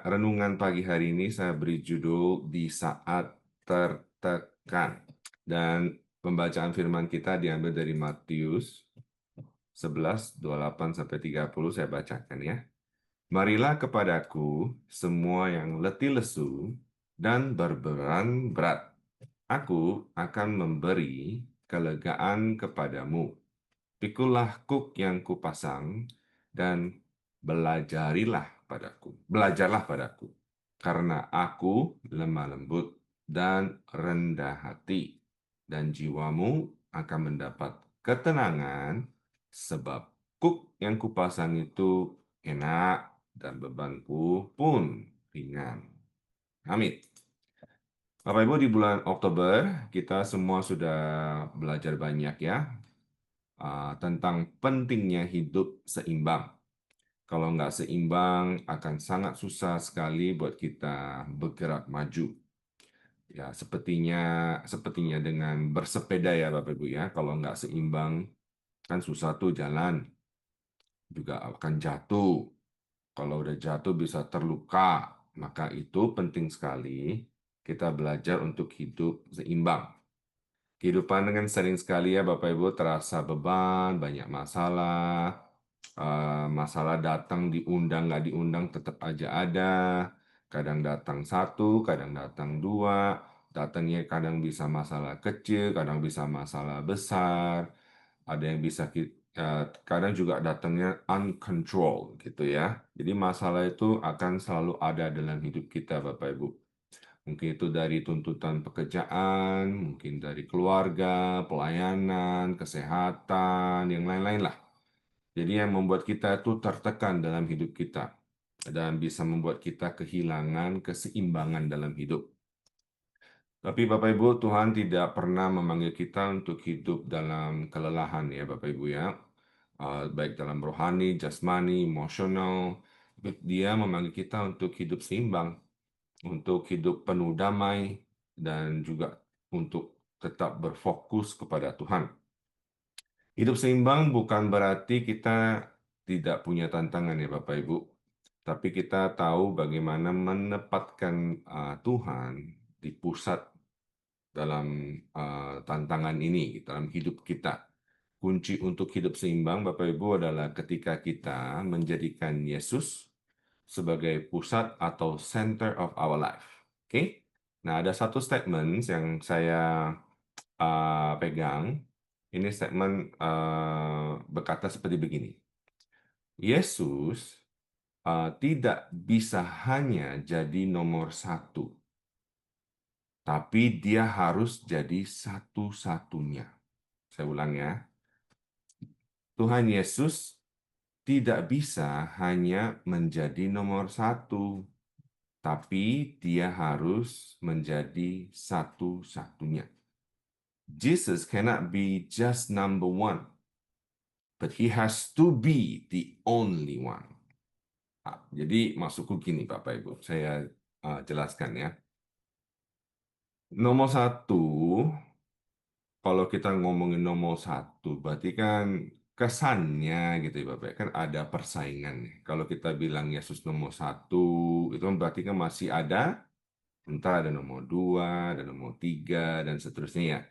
renungan pagi hari ini saya beri judul Di Saat Tertekan. Dan pembacaan firman kita diambil dari Matius 11:28-30, saya bacakan ya. Marilah kepadaku semua yang letih lesu dan berbeban berat. Aku akan memberi kelegaan kepadamu. Pikulah kuk yang kupasang dan belajarlah padaku, karena aku lemah lembut dan rendah hati, dan jiwamu akan mendapat ketenangan, sebab kuk yang kupasang itu enak dan bebanku pun ringan. Amin. Bapak Ibu, di bulan Oktober kita semua sudah belajar banyak ya tentang pentingnya hidup seimbang. Kalau nggak seimbang, akan sangat susah sekali buat kita bergerak maju. Ya, sepertinya dengan bersepeda ya Bapak Ibu ya. Kalau nggak seimbang, kan susah tuh jalan. Juga akan jatuh. Kalau udah jatuh bisa terluka. Maka itu penting sekali kita belajar untuk hidup seimbang. Kehidupan dengan sering sekali ya Bapak Ibu terasa beban, banyak masalah. Masalah datang diundang nggak diundang tetap aja ada. Kadang datang satu, kadang datang dua. Datangnya kadang bisa masalah kecil, kadang bisa masalah besar. Ada yang bisa kadang juga datangnya uncontrolled gitu ya. Jadi masalah itu akan selalu ada dalam hidup kita Bapak Ibu. Mungkin itu dari tuntutan pekerjaan, mungkin dari keluarga, pelayanan, kesehatan, yang lain-lain lah. Jadi yang membuat kita itu tertekan dalam hidup kita dan bisa membuat kita kehilangan keseimbangan dalam hidup. Tapi Bapak Ibu, Tuhan tidak pernah memanggil kita untuk hidup dalam kelelahan ya Bapak Ibu ya. Baik dalam rohani, jasmani, emosional. Dia memanggil kita untuk hidup seimbang, untuk hidup penuh damai, dan juga untuk tetap berfokus kepada Tuhan. Hidup seimbang bukan berarti kita tidak punya tantangan ya Bapak Ibu, tapi kita tahu bagaimana menempatkan Tuhan di pusat dalam tantangan ini, dalam hidup kita. Kunci untuk hidup seimbang Bapak Ibu adalah ketika kita menjadikan Yesus sebagai pusat atau center of our life. Oke? Nah, ada satu statement yang saya pegang. Ini statement berkata seperti begini. Yesus tidak bisa hanya jadi nomor satu, tapi dia harus jadi satu-satunya. Saya ulang ya. Tuhan Yesus tidak bisa hanya menjadi nomor satu, tapi dia harus menjadi satu-satunya. Jesus cannot be just number one, but he has to be the only one. Jadi maksudku gini Bapak Ibu, saya jelaskan ya. Nomor satu, kalau kita ngomongin nomor satu, berarti kan kesannya gitu ya Bapak, kan ada persaingan nih. Kalau kita bilang Yesus nomor satu, itu kan berarti kan masih ada, entah ada nomor dua, ada nomor tiga, dan seterusnya ya.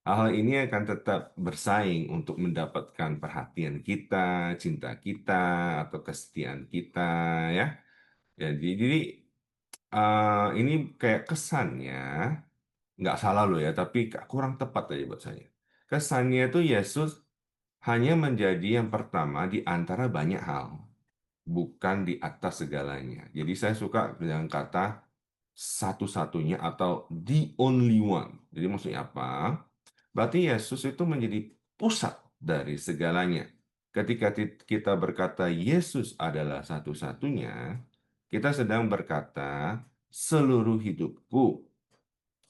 Hal ini akan tetap bersaing untuk mendapatkan perhatian kita, cinta kita, atau kesetiaan kita ya. Jadi ini kayak kesannya nggak salah loh ya, tapi kurang tepat aja buat saya. Kesannya itu Yesus hanya menjadi yang pertama di antara banyak hal, bukan di atas segalanya. Jadi saya suka dengan kata satu-satunya atau the only one. Jadi maksudnya apa? Berarti Yesus itu menjadi pusat dari segalanya. Ketika kita berkata Yesus adalah satu-satunya, kita sedang berkata seluruh hidupku,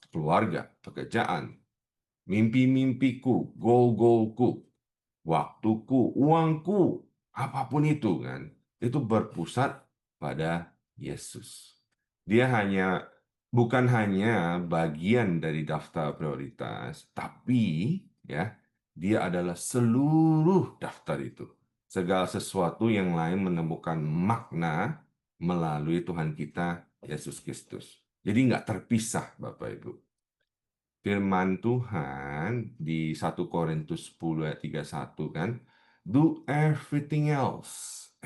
keluarga, pekerjaan, mimpi-mimpiku, goal-goalku, waktuku, uangku, apapun itu kan, itu berpusat pada Yesus. Dia bukan hanya bagian dari daftar prioritas, tapi ya, dia adalah seluruh daftar itu. Segala sesuatu yang lain menemukan makna melalui Tuhan kita Yesus Kristus. Jadi nggak terpisah, Bapak Ibu. Firman Tuhan di 1 Korintus 10 ayat 31 kan, do everything else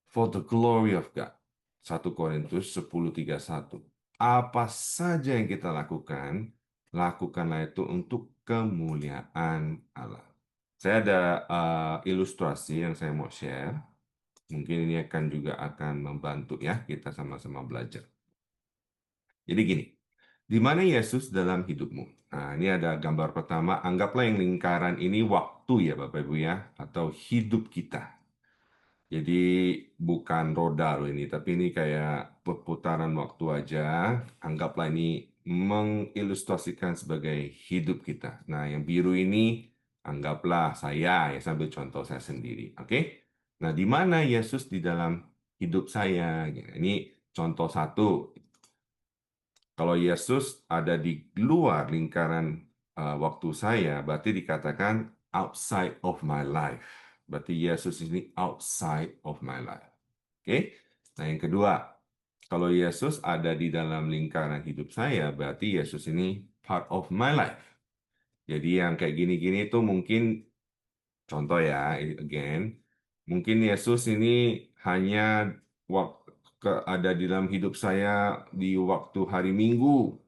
for the glory of God. 1 Korintus 10:31. Apa saja yang kita lakukan, lakukanlah itu untuk kemuliaan Allah. Saya ada ilustrasi yang saya mau share. Mungkin ini akan membantu ya kita sama-sama belajar. Jadi gini, di mana Yesus dalam hidupmu? Nah, ini ada gambar pertama. Anggaplah yang lingkaran ini waktu ya Bapak Ibu ya, atau hidup kita. Jadi bukan roda loh ini, tapi ini kayak perputaran waktu aja. Anggaplah ini mengilustrasikan sebagai hidup kita. Nah, yang biru ini anggaplah saya ya, sambil contoh saya sendiri. Oke? Nah, di mana Yesus di dalam hidup saya? Ini contoh satu. Kalau Yesus ada di luar lingkaran waktu saya, berarti dikatakan outside of my life. Berarti Yesus ini outside of my life. Oke? Nah, yang kedua, kalau Yesus ada di dalam lingkaran hidup saya, berarti Yesus ini part of my life. Jadi yang kayak gini-gini itu mungkin contoh ya, again, mungkin Yesus ini hanya ada di dalam hidup saya di waktu hari Minggu.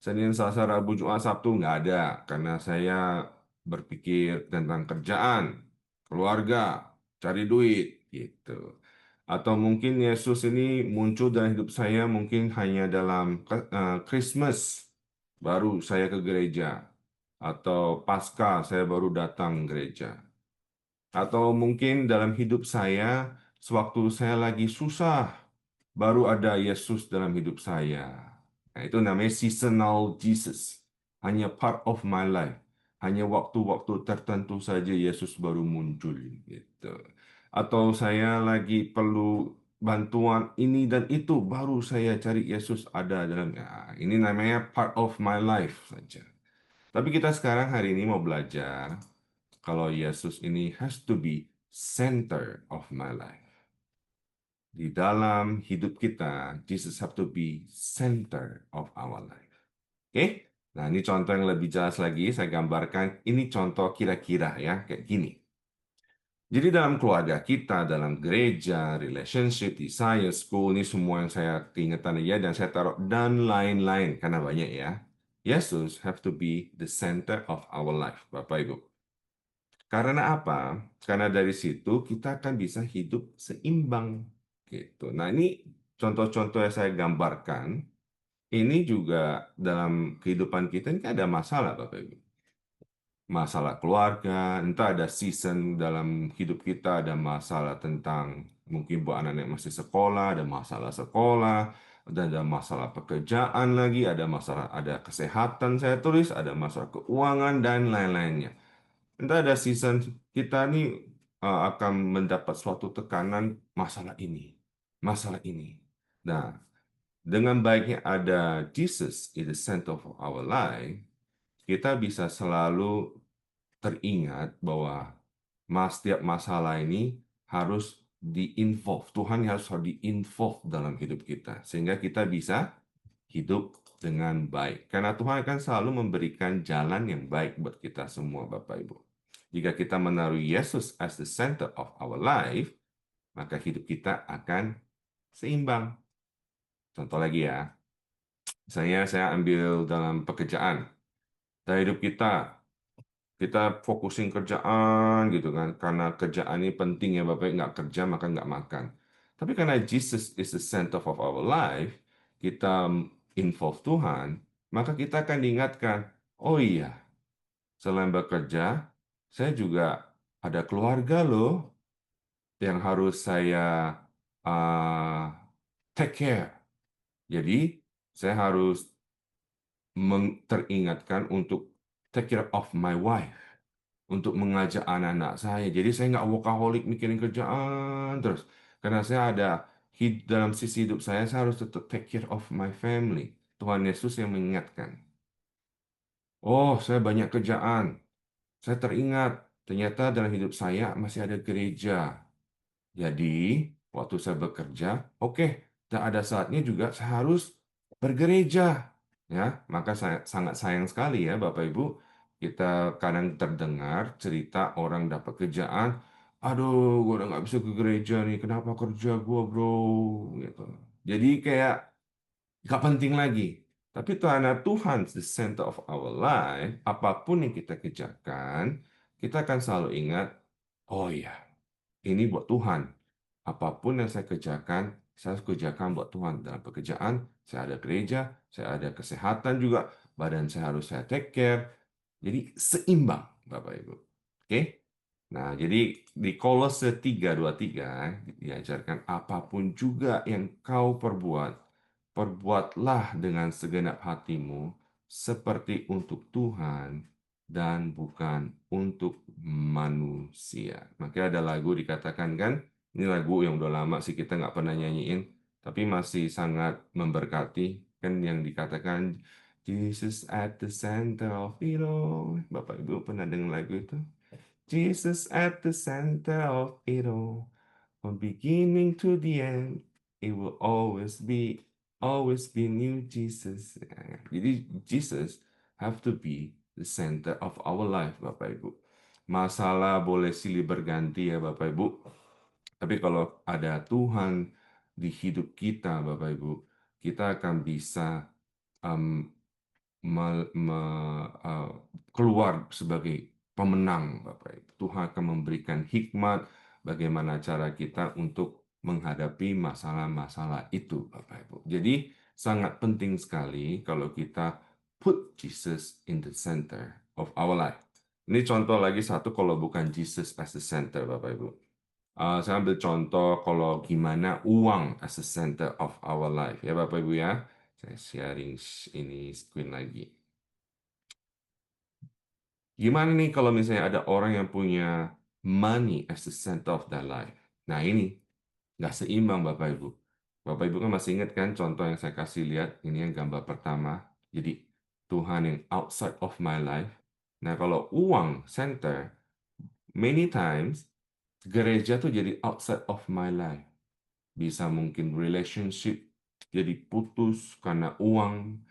Senin, Selasa, Rabu, Jumat, Sabtu nggak ada karena saya berpikir tentang kerjaan, keluarga, cari duit gitu. Atau mungkin Yesus ini muncul dalam hidup saya mungkin hanya dalam Christmas baru saya ke gereja atau Paskah saya baru datang gereja. Atau mungkin dalam hidup saya sewaktu saya lagi susah baru ada Yesus dalam hidup saya. Nah, itu namanya seasonal Jesus. Hanya part of my life. Hanya waktu-waktu tertentu saja Yesus baru muncul gitu. Atau saya lagi perlu bantuan ini dan itu baru saya cari Yesus ada dalam ini namanya part of my life saja. Tapi kita sekarang hari ini mau belajar kalau Yesus ini has to be center of my life. Di dalam hidup kita, Jesus have to be center of our life. Oke? Nah, ini contoh yang lebih jelas lagi, saya gambarkan. Ini contoh kira-kira ya, kayak gini. Jadi dalam keluarga kita, dalam gereja, relationship, di science, school, ini semua yang saya keingetan aja, dan saya taruh dan lain-lain, karena banyak ya. Yesus have to be the center of our life, Bapak Ibu. Karena apa? Karena dari situ kita akan bisa hidup seimbang gitu. Nah, ini contoh-contoh yang saya gambarkan. Ini juga dalam kehidupan kita ini kan ada masalah, Bapak Ibu. Masalah keluarga, entah ada season dalam hidup kita, ada masalah tentang mungkin buat anak-anak yang masih sekolah, ada masalah sekolah, dan ada masalah pekerjaan lagi, ada kesehatan saya tulis, ada masalah keuangan dan lain-lainnya. Entah ada season kita nih akan mendapat suatu tekanan masalah ini. Nah, dengan baiknya ada Jesus in the center of our life, kita bisa selalu teringat bahwa setiap masalah ini harus di-involve. Tuhan harus di-involve dalam hidup kita. Sehingga kita bisa hidup dengan baik. Karena Tuhan akan selalu memberikan jalan yang baik buat kita semua, Bapak Ibu. Jika kita menaruh Yesus as the center of our life, maka hidup kita akan seimbang. Contoh lagi ya, misalnya saya ambil dalam pekerjaan. Dalam hidup kita fokusin kerjaan gitu kan, karena kerjaan ini penting ya Bapak, nggak kerja maka nggak makan. Tapi karena Jesus is the center of our life, kita involve Tuhan, maka kita akan diingatkan, oh iya, selain bekerja, saya juga ada keluarga loh yang harus saya uh, take care. Jadi, saya harus teringatkan untuk take care of my wife, untuk mengajak anak-anak saya. Jadi, saya nggak workaholic mikirin kerjaan terus. Karena saya ada dalam sisi hidup saya harus tetap take care of my family. Tuhan Yesus yang mengingatkan. Oh, saya banyak kerjaan. Saya teringat, ternyata dalam hidup saya masih ada gereja. Jadi, waktu saya bekerja, oke, dan ada saatnya juga saya harus bergereja, ya. Maka saya sangat sayang sekali ya Bapak Ibu, kita kadang terdengar cerita orang dapat kerjaan, aduh, gue udah nggak bisa ke gereja nih, kenapa kerja gue bro, gitu. Jadi kayak nggak penting lagi. Tapi karena Tuhan the center of our life, apapun yang kita kerjakan, kita akan selalu ingat, oh iya, ini buat Tuhan. Apapun yang saya kerjakan, saya harus kerjakan buat Tuhan. Dalam pekerjaan, saya ada gereja, saya ada kesehatan juga, badan saya harus saya take care. Jadi seimbang, Bapak Ibu. Oke? Nah, jadi di Kolose 3:23 diajarkan apapun juga yang kau perbuat, perbuatlah dengan segenap hatimu seperti untuk Tuhan dan bukan untuk manusia. Makanya ada lagu dikatakan kan, ini lagu yang udah lama sih kita nggak pernah nyanyiin, tapi masih sangat memberkati. Kan yang dikatakan, Jesus at the center of it all. Bapak Ibu pernah dengar lagu itu? Jesus at the center of it all. From beginning to the end, it will always be new Jesus. Jadi Jesus have to be the center of our life, Bapak Ibu. Masalah boleh silih berganti ya Bapak Ibu. Tapi kalau ada Tuhan di hidup kita, Bapak Ibu, kita akan bisa um, me- me- uh, keluar sebagai pemenang, Bapak Ibu. Tuhan akan memberikan hikmat bagaimana cara kita untuk menghadapi masalah-masalah itu, Bapak Ibu. Jadi sangat penting sekali kalau kita put Jesus in the center of our life. Ini contoh lagi satu kalau bukan Jesus as the center, Bapak Ibu. Saya ambil contoh kalau gimana uang as the center of our life, ya Bapak Ibu ya. Saya sharing ini screen lagi. Gimana nih kalau misalnya ada orang yang punya money as the center of their life? Nah ini nggak seimbang Bapak Ibu. Bapak Ibu kan masih ingat kan contoh yang saya kasih lihat? Ini yang gambar pertama. Jadi Tuhan yang outside of my life. Nah kalau uang center, many times gereja tuh jadi outside of my life. Bisa mungkin relationship jadi putus karena uang,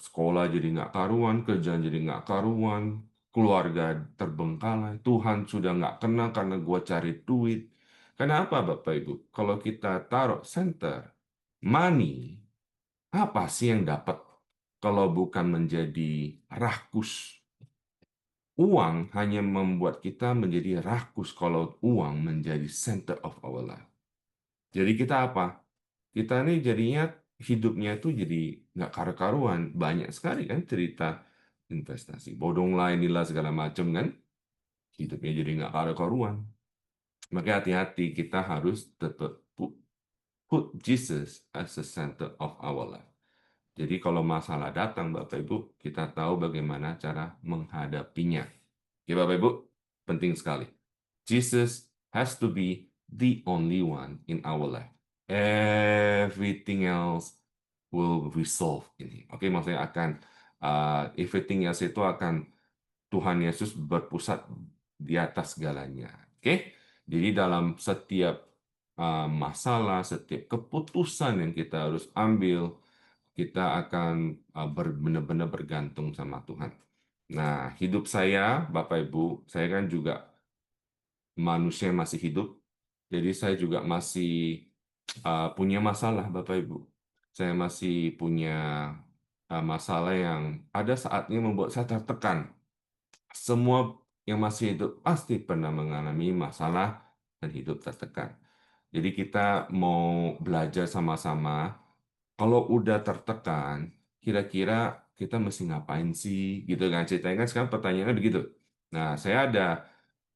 sekolah jadi nggak karuan, kerjaan jadi nggak karuan, keluarga terbengkalai, Tuhan sudah nggak kenal karena gua cari duit. Karena apa Bapak Ibu? Kalau kita taruh center, money, apa sih yang dapat kalau bukan menjadi rakus? Uang hanya membuat kita menjadi rakus kalau uang menjadi center of our life. Jadi kita apa? Kita nih jadinya hidupnya itu jadi nggak karu-karuan. Banyak sekali kan cerita investasi. Bodong lah inilah segala macam kan. Hidupnya jadi nggak karu-karuan. Maka hati-hati kita harus tetap put Jesus as the center of our life. Jadi kalau masalah datang Bapak Ibu, kita tahu bagaimana cara menghadapinya. Oke Bapak Ibu, penting sekali. Jesus has to be the only one in our life. Everything else will resolve ini. Oke, maksudnya akan everything else itu akan Tuhan Yesus berpusat di atas segalanya. Oke, jadi dalam setiap masalah, setiap keputusan yang kita harus ambil, kita akan benar-benar bergantung sama Tuhan. Nah, hidup saya, Bapak Ibu, saya kan juga manusia yang masih hidup, jadi saya juga masih punya masalah, Bapak Ibu. Saya masih punya masalah yang ada saatnya membuat saya tertekan. Semua yang masih hidup pasti pernah mengalami masalah dan hidup tertekan. Jadi kita mau belajar sama-sama. Kalau udah tertekan, kira-kira kita mesti ngapain sih? Gitu kan ceritanya kan sekarang pertanyaannya begitu. Nah, saya ada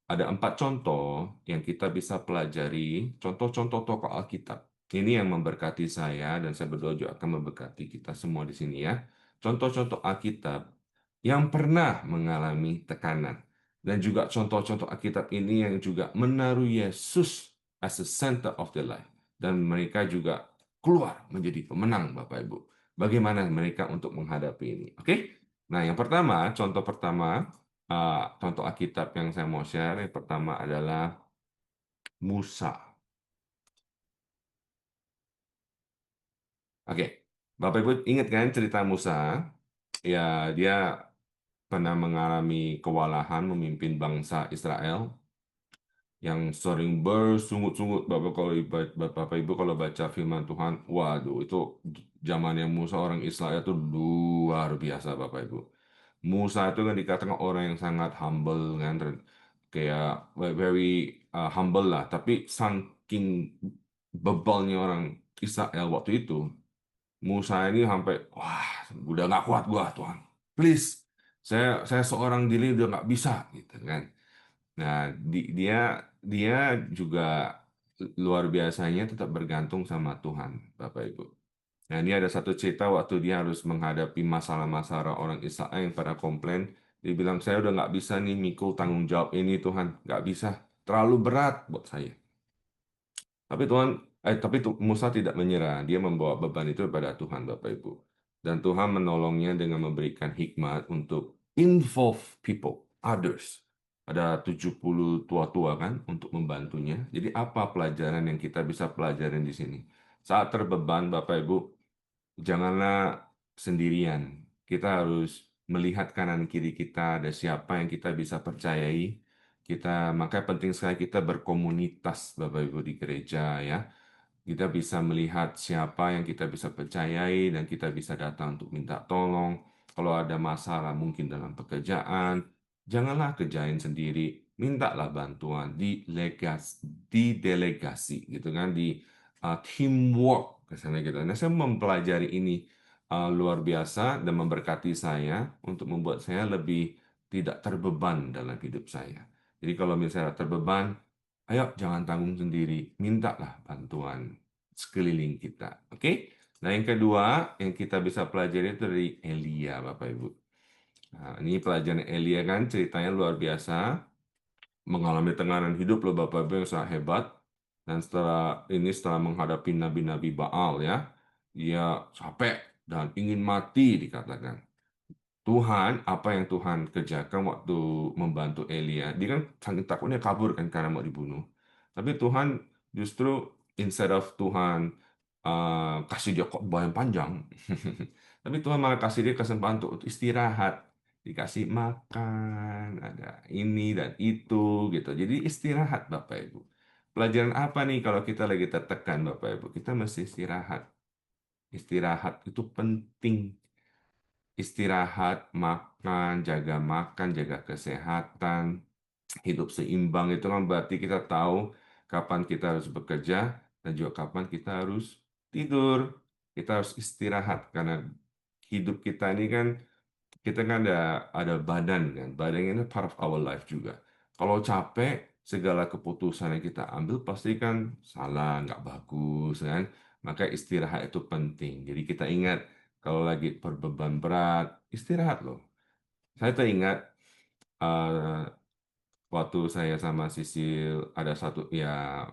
4 contoh yang kita bisa pelajari, contoh-contoh tokoh Alkitab. Ini yang memberkati saya dan saya berdoa juga akan memberkati kita semua di sini ya. Contoh-contoh Alkitab yang pernah mengalami tekanan. Dan juga contoh-contoh Alkitab ini yang juga menaruh Yesus as the center of their life. Dan mereka juga keluar menjadi pemenang Bapak Ibu. Bagaimana mereka untuk menghadapi ini? Oke? Nah, yang pertama, contoh pertama, contoh Alkitab yang saya mau share, yang pertama adalah Musa. Oke, Bapak Ibu ingat kan cerita Musa? Ya, dia pernah mengalami kewalahan memimpin bangsa Israel yang sering bersungut-sungut. Bapak Ibu kalau baca firman Tuhan, waduh itu zamannya Musa orang Israel itu luar biasa Bapak Ibu. Musa itu kan dikatakan orang yang sangat humble kan, kayak very humble lah. Tapi saking bebalnya orang Israel waktu itu, Musa ini sampai, wah, udah nggak kuat gua Tuhan, please, saya seorang diri udah nggak bisa gitu kan. Nah, dia dia juga luar biasanya tetap bergantung sama Tuhan, Bapak Ibu. Nah, ini ada satu cerita waktu dia harus menghadapi masalah-masalah orang Israel yang pada komplain. Dia bilang, saya udah nggak bisa nih mikul tanggung jawab ini Tuhan. Nggak bisa. Terlalu berat buat saya. Tapi Musa tidak menyerah. Dia membawa beban itu kepada Tuhan, Bapak Ibu. Dan Tuhan menolongnya dengan memberikan hikmat untuk involve people, others. Ada 70 tua-tua kan untuk membantunya. Jadi apa pelajaran yang kita bisa pelajarin di sini? Saat terbeban, Bapak Ibu, janganlah sendirian. Kita harus melihat kanan kiri kita, ada siapa yang kita bisa percayai. Maka penting sekali kita berkomunitas, Bapak Ibu, di gereja ya. Kita bisa melihat siapa yang kita bisa percayai dan kita bisa datang untuk minta tolong. Kalau ada masalah mungkin dalam pekerjaan, janganlah kerjain sendiri. Mintalah bantuan di delegasi gitu kan, di teamwork kesannya gitu. Nah, saya mempelajari ini luar biasa dan memberkati saya untuk membuat saya lebih tidak terbeban dalam hidup saya. Jadi kalau misalnya terbeban, ayo jangan tanggung sendiri, mintalah bantuan sekeliling kita. Oke? Nah, yang kedua yang kita bisa pelajari itu dari Elia, Bapak Ibu. Nah, ini pelajaran Elia kan ceritanya luar biasa, mengalami tekanan hidup loh Bapak Ibu yang sangat hebat. Dan setelah menghadapi nabi-nabi Baal ya, dia capek dan ingin mati dikatakan. Tuhan, apa yang Tuhan kerjakan waktu membantu Elia, dia kan saking takutnya kabur kan karena mau dibunuh. Tapi Tuhan justru instead of Tuhan kasih dia khotbah yang panjang, tapi Tuhan malah kasih dia kesempatan untuk istirahat, dikasih makan, ada ini dan itu gitu. Jadi istirahat Bapak Ibu. Pelajaran apa nih kalau kita lagi tertekan Bapak Ibu? Kita mesti istirahat. Istirahat itu penting. Istirahat, makan, jaga kesehatan, hidup seimbang itu kan berarti kita tahu kapan kita harus bekerja dan juga kapan kita harus tidur. Kita harus istirahat karena hidup kita ini kan kita kan ada badan kan. Badan ini part of our life juga. Kalau capek, segala keputusan yang kita ambil pasti kan salah, nggak bagus kan. Maka istirahat itu penting. Jadi kita ingat kalau lagi berbeban berat, istirahat loh. Saya teringat eh, waktu saya sama Sisil ada satu ya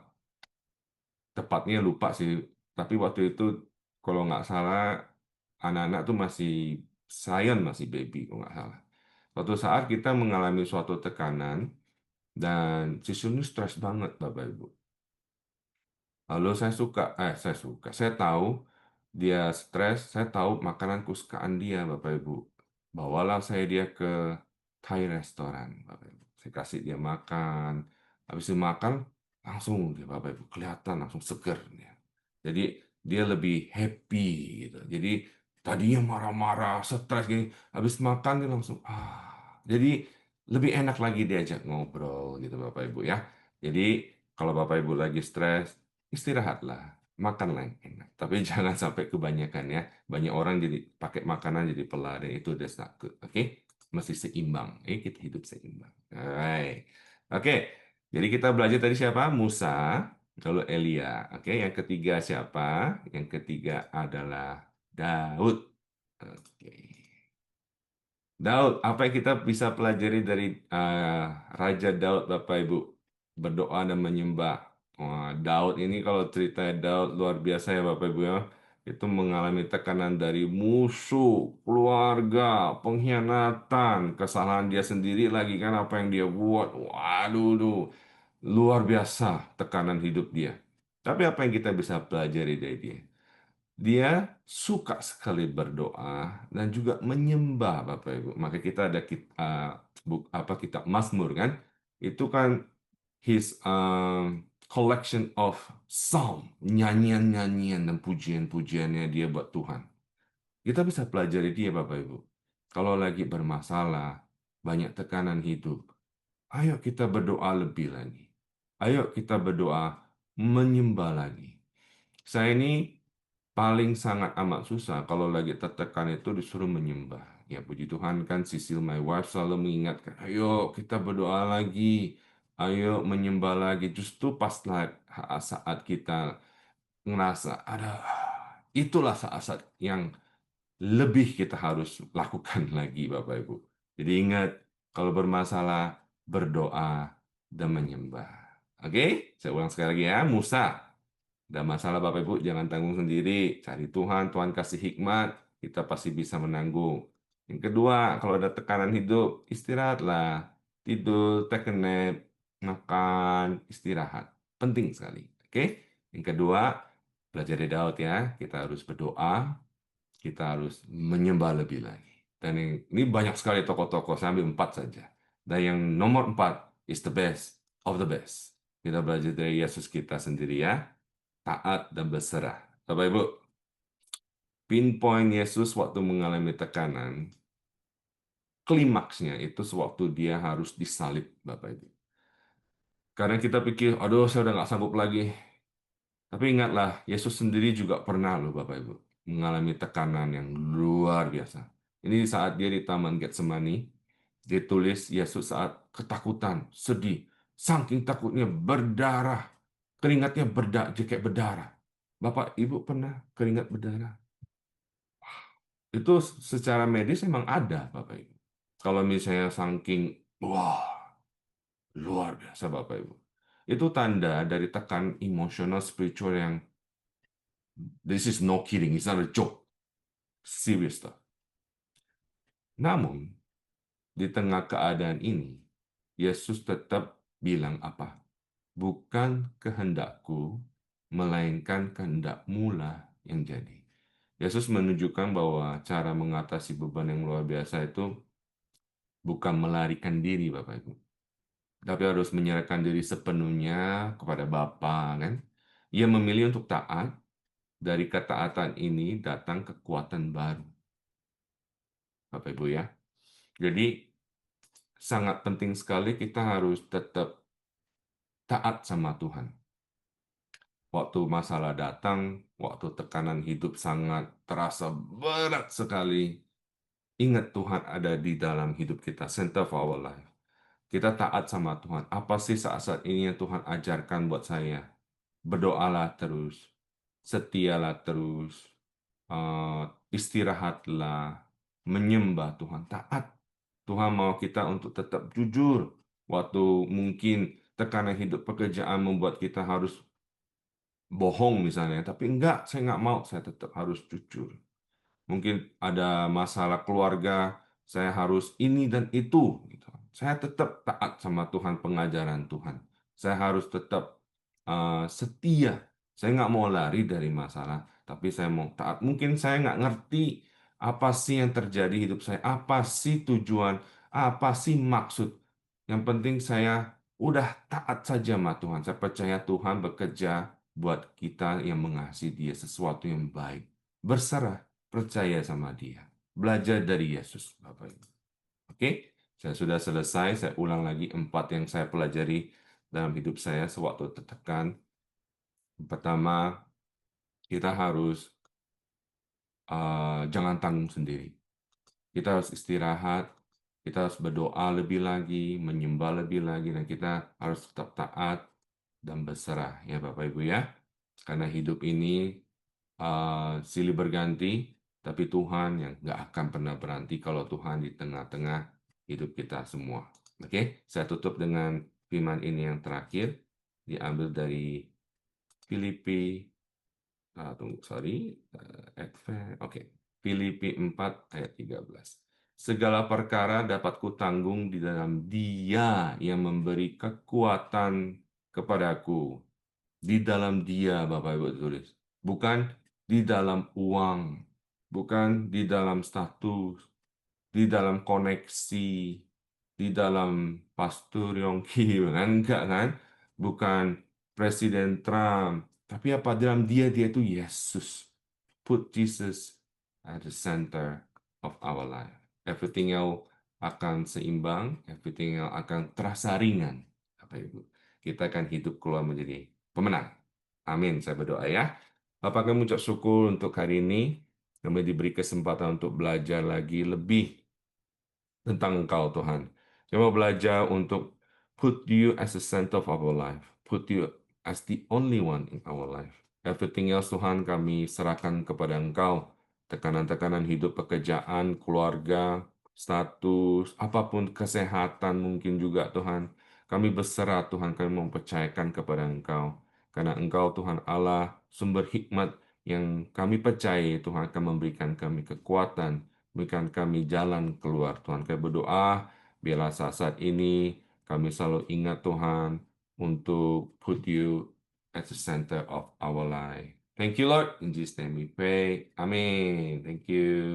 tepatnya lupa sih. Tapi waktu itu kalau nggak salah anak-anak tuh masih baby kalau nggak salah. Suatu saat kita mengalami suatu tekanan dan Sisil ini stres banget Bapak Ibu. Lalu saya tahu dia stres, saya tahu makanan kesukaan dia, Bapak Ibu. Bawalah saya dia ke Thai restoran, Bapak Ibu. Saya kasih dia makan. Habis itu makan, langsung dia, Bapak Ibu, kelihatan langsung seger dia. Jadi dia lebih happy gitu. Jadi tadinya marah-marah, stres gini, habis makan dia langsung Jadi lebih enak lagi diajak ngobrol gitu, Bapak Ibu ya. Jadi kalau Bapak Ibu lagi stres, istirahatlah, makanlah yang enak. Tapi jangan sampai kebanyakan ya. Banyak orang jadi pakai makanan jadi pelari itu udah not good. Oke, mesti seimbang. Kita hidup seimbang. Alright. Oke, jadi kita belajar tadi siapa? Musa, lalu Elia. Oke, yang ketiga siapa? Yang ketiga adalah Daud. Oke. Daud, apa yang kita bisa pelajari dari Raja Daud, Bapak Ibu? Berdoa dan menyembah. Wah, Daud ini kalau cerita Daud luar biasa ya Bapak Ibu ya. Itu mengalami tekanan dari musuh, keluarga, pengkhianatan, kesalahan dia sendiri lagi kan apa yang dia buat. Waduh, luar biasa tekanan hidup dia. Tapi apa yang kita bisa pelajari dari dia? Dia suka sekali berdoa dan juga menyembah, Bapak Ibu. Maka kita ada kitab Mazmur kan? Itu kan his collection of psalm, nyanyian-nyanyian dan pujian-pujiannya dia buat Tuhan. Kita bisa pelajari dia, Bapak Ibu. Kalau lagi bermasalah, banyak tekanan hidup, ayo kita berdoa lebih lagi. Ayo kita berdoa menyembah lagi. Saya ini paling sangat amat susah kalau lagi tertekan itu disuruh menyembah. Ya puji Tuhan kan Sisil my wife selalu mengingatkan, ayo kita berdoa lagi, ayo menyembah lagi. Justru pas saat kita ngerasa ada, itulah saat-saat yang lebih kita harus lakukan lagi Bapak Ibu. Jadi ingat, kalau bermasalah, berdoa dan menyembah. Oke, saya ulang sekali lagi ya, Musa. Ada masalah Bapak Ibu, jangan tanggung sendiri. Cari Tuhan, Tuhan kasih hikmat, kita pasti bisa menanggung. Yang kedua, kalau ada tekanan hidup, istirahatlah. Tidur, take a nap, makan, istirahat. Penting sekali. Oke? Yang kedua, belajar dari Daud ya. Kita harus berdoa, kita harus menyembah lebih lagi. Dan ini banyak sekali tokoh-tokoh, saya ambil 4 saja. Dan yang nomor 4 is the best of the best. Kita belajar dari Yesus kita sendiri ya, taat dan berserah. Bapak Ibu, pinpoint Yesus waktu mengalami tekanan, klimaksnya itu sewaktu dia harus disalib, Bapak Ibu. Karena kita pikir, aduh saya udah nggak sanggup lagi. Tapi ingatlah, Yesus sendiri juga pernah loh Bapak Ibu, mengalami tekanan yang luar biasa. Ini saat dia di Taman Getsemani, ditulis Yesus saat ketakutan, sedih, saking takutnya berdarah, keringatnya kayak berdarah. Bapak Ibu pernah keringat berdarah? Itu secara medis memang ada, Bapak Ibu. Kalau misalnya saking, wah, luar biasa Bapak Ibu. Itu tanda dari tekan emosional spiritual yang this is no kidding, it's not a joke. Serious stuff. Namun, di tengah keadaan ini, Yesus tetap bilang apa? Bukan kehendakku, melainkan kehendakmu lah yang jadi. Yesus menunjukkan bahwa cara mengatasi beban yang luar biasa itu bukan melarikan diri, Bapak Ibu. Tapi harus menyerahkan diri sepenuhnya kepada Bapa, kan? Ia memilih untuk taat, dari ketaatan ini datang kekuatan baru, Bapak Ibu ya. Jadi sangat penting sekali kita harus tetap taat sama Tuhan. Waktu masalah datang, waktu tekanan hidup sangat terasa berat sekali, ingat Tuhan ada di dalam hidup kita, center of our life. Kita taat sama Tuhan. Apa sih saat-saat ini yang Tuhan ajarkan buat saya? Berdoalah terus, setialah terus, eh, istirahatlah, menyembah Tuhan, taat. Tuhan mau kita untuk tetap jujur. Waktu mungkin tekanan hidup pekerjaan membuat kita harus bohong misalnya, tapi enggak, saya nggak mau, saya tetap harus jujur. Mungkin ada masalah keluarga, saya harus ini dan itu. Gitu. Saya tetap taat sama Tuhan, pengajaran Tuhan. Saya harus tetap setia. Saya nggak mau lari dari masalah, tapi saya mau taat. Mungkin saya nggak ngerti apa sih yang terjadi hidup saya, apa sih tujuan, apa sih maksud. Yang penting saya udah taat saja sama Tuhan. Saya percaya Tuhan bekerja buat kita yang mengasihi Dia sesuatu yang baik. Berserah, percaya sama Dia. Belajar dari Yesus, Bapak Ibu. Oke, saya sudah selesai. Saya ulang lagi 4 yang saya pelajari dalam hidup saya sewaktu tertekan. Pertama, kita harus jangan tanggung sendiri. Kita harus istirahat, kita harus berdoa lebih lagi, menyembah lebih lagi, dan kita harus tetap taat dan berserah ya Bapak Ibu ya. Karena hidup ini silih berganti, tapi Tuhan yang nggak akan pernah berhenti kalau Tuhan di tengah-tengah hidup kita semua. Oke, saya tutup dengan firman ini yang terakhir, diambil dari Filipi, tunggu, sorry, oke, Filipi 4 ayat 13. Segala perkara dapat kutanggung di dalam Dia yang memberi kekuatan kepadaku. Di dalam Dia, Bapak Ibu tulis. Bukan di dalam uang, bukan di dalam status, di dalam koneksi, di dalam Pastor Yongki, enggak kan? Bukan Presiden Trump, tapi apa dalam dia itu Yesus. Put Jesus at the center of our life. Everything else akan seimbang, everything else akan terasa ringan. Bapak Ibu, kita akan hidup keluar menjadi pemenang. Amin, saya berdoa ya. Bapak kami ucap syukur untuk hari ini. Kami diberi kesempatan untuk belajar lagi lebih tentang Engkau, Tuhan. Kami mau belajar untuk put you as the center of our life. Put you as the only one in our life. Everything else, Tuhan, kami serahkan kepada Engkau. Tekanan-tekanan hidup, pekerjaan, keluarga, status, apapun kesehatan mungkin juga, Tuhan. Kami berserah, Tuhan, kami mempercayakan kepada Engkau. Karena Engkau, Tuhan Allah, sumber hikmat yang kami percaya, Tuhan akan memberikan kami kekuatan, berikan kami jalan keluar. Tuhan, kami berdoa, biarlah saat-saat ini kami selalu ingat Tuhan untuk put you at the center of our life. Thank you, Lord. In Jesus' name we pray. Amen. Thank you.